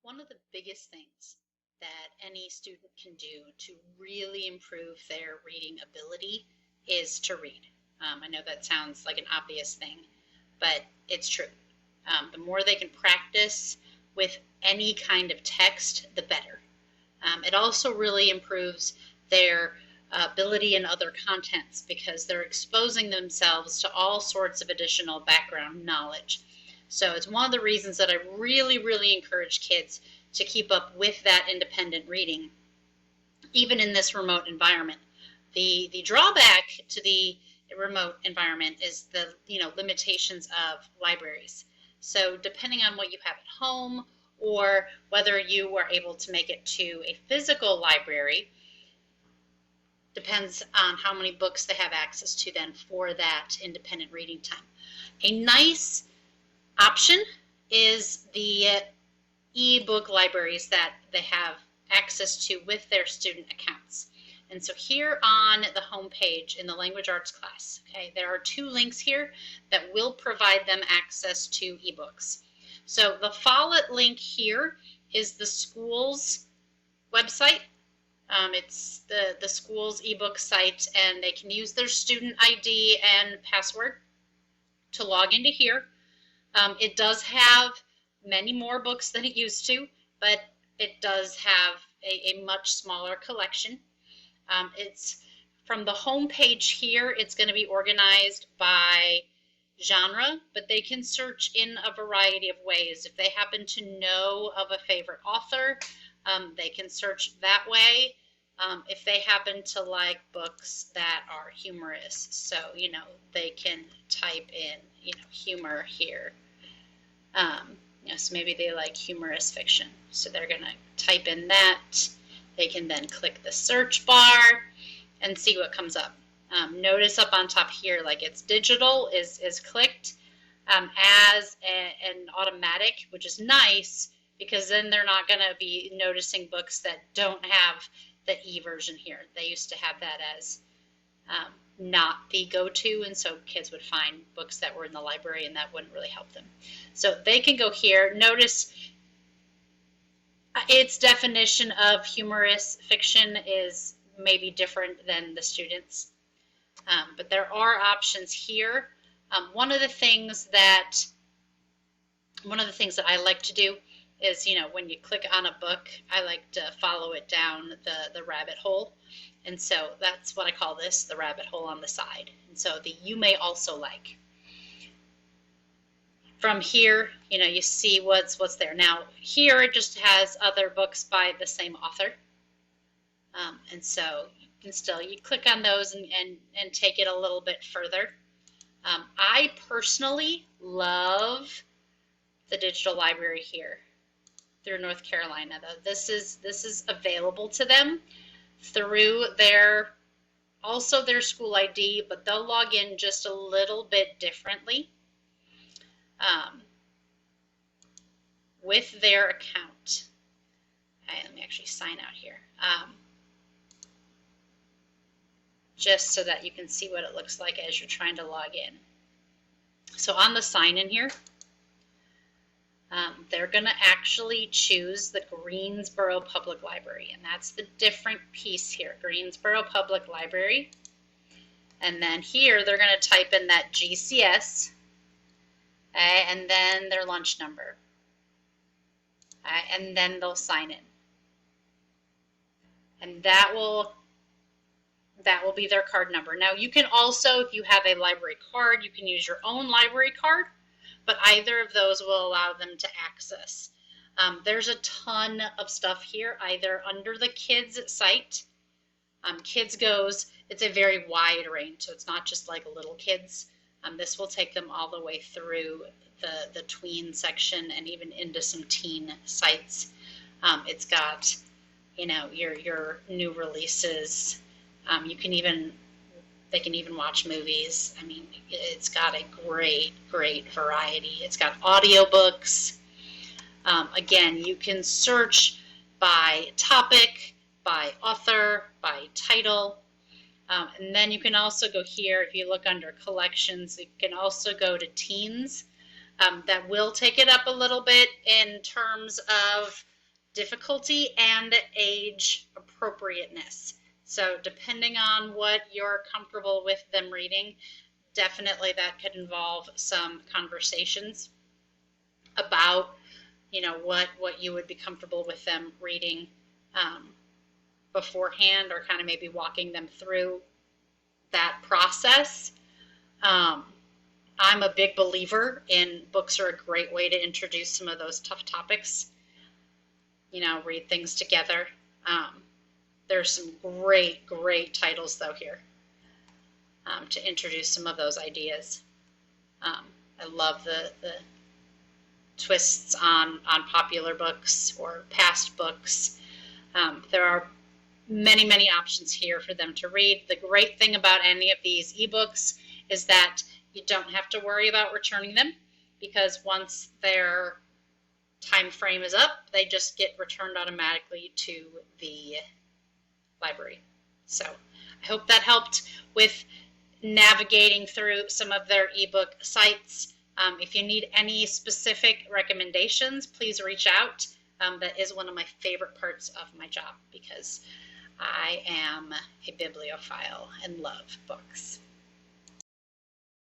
One of the biggest things that any student can do to really improve their reading ability is to read. I know that sounds like an obvious thing, but it's true. The more they can practice with any kind of text, the better. It also really improves their ability in other contents because they're exposing themselves to all sorts of additional background knowledge. So it's one of the reasons that I really, really encourage kids to keep up with that independent reading, even in this remote environment. The drawback to the remote environment is the limitations of libraries. So depending on what you have at home or whether you were able to make it to a physical library, depends on how many books they have access to then for that independent reading time. A nice option is the ebook libraries that they have access to with their student accounts. And so here on the home page in the language arts class, okay, there are two links here that will provide them access to ebooks. So the Follett link here is the school's website. It's the school's ebook site, and they can use their student ID and password to log into here. It does have many more books than it used to, but it does have a much smaller collection. It's from the home page here, it's going to be organized by genre, but they can search in a variety of ways. If they happen to know of a favorite author, they can search that way. If they happen to like books that are humorous, so they can type in humor here. So maybe they like humorous fiction, so they're going to type in that. They can then click the search bar and see what comes up. Notice up on top here, like it's digital is clicked as an automatic, which is nice because then they're not going to be noticing books that don't have the e version here. They used to have that as not the go-to, and so kids would find books that were in the library and that wouldn't really help them. So they can go here. Notice its definition of humorous fiction is maybe different than the students, but there are options here. One of the things that I like to do is, when you click on a book, I like to follow it down the rabbit hole. And so that's what I call this, the rabbit hole on the side. And so the you may also like. From here, you see what's there. Now here it just has other books by the same author. And so you can still, you click on those and take it a little bit further. I personally love the digital library here through North Carolina. This is available to them through their school ID, but they'll log in just a little bit differently with their account. Okay, let me actually sign out here. Just so that you can see what it looks like as you're trying to log in. So on the sign in here, they're going to actually choose the Greensboro Public Library, and that's the different piece here, Greensboro Public Library. And then here they're going to type in that GCS, and then their lunch number, and then they'll sign in. And that will be their card number. Now you can also, if you have a library card, you can use your own library card, but either of those will allow them to access. There's a ton of stuff here, either under the kids site. Kids goes, it's a very wide range, so it's not just like little kids. This will take them all the way through the tween section and even into some teen sites. It's got, your new releases. They can even watch movies. I mean, it's got a great variety. It's got audiobooks. Again, you can search by topic, by author, by title. And then you can also go here, if you look under collections, you can also go to teens. That will take it up a little bit in terms of difficulty and age appropriateness. So depending on what you're comfortable with them reading, definitely that could involve some conversations about, you know, what you would be comfortable with them reading beforehand, or kind of maybe walking them through that process. I'm a big believer in books are a great way to introduce some of those tough topics. You know, read things together. There's some great titles though here to introduce some of those ideas. I love the twists on popular books or past books. There are many options here for them to read. The great thing about any of these ebooks is that you don't have to worry about returning them, because once their time frame is up, they just get returned automatically to the library. So I hope that helped with navigating through some of their ebook sites. If you need any specific recommendations, please reach out. That is one of my favorite parts of my job, because I am a bibliophile and love books.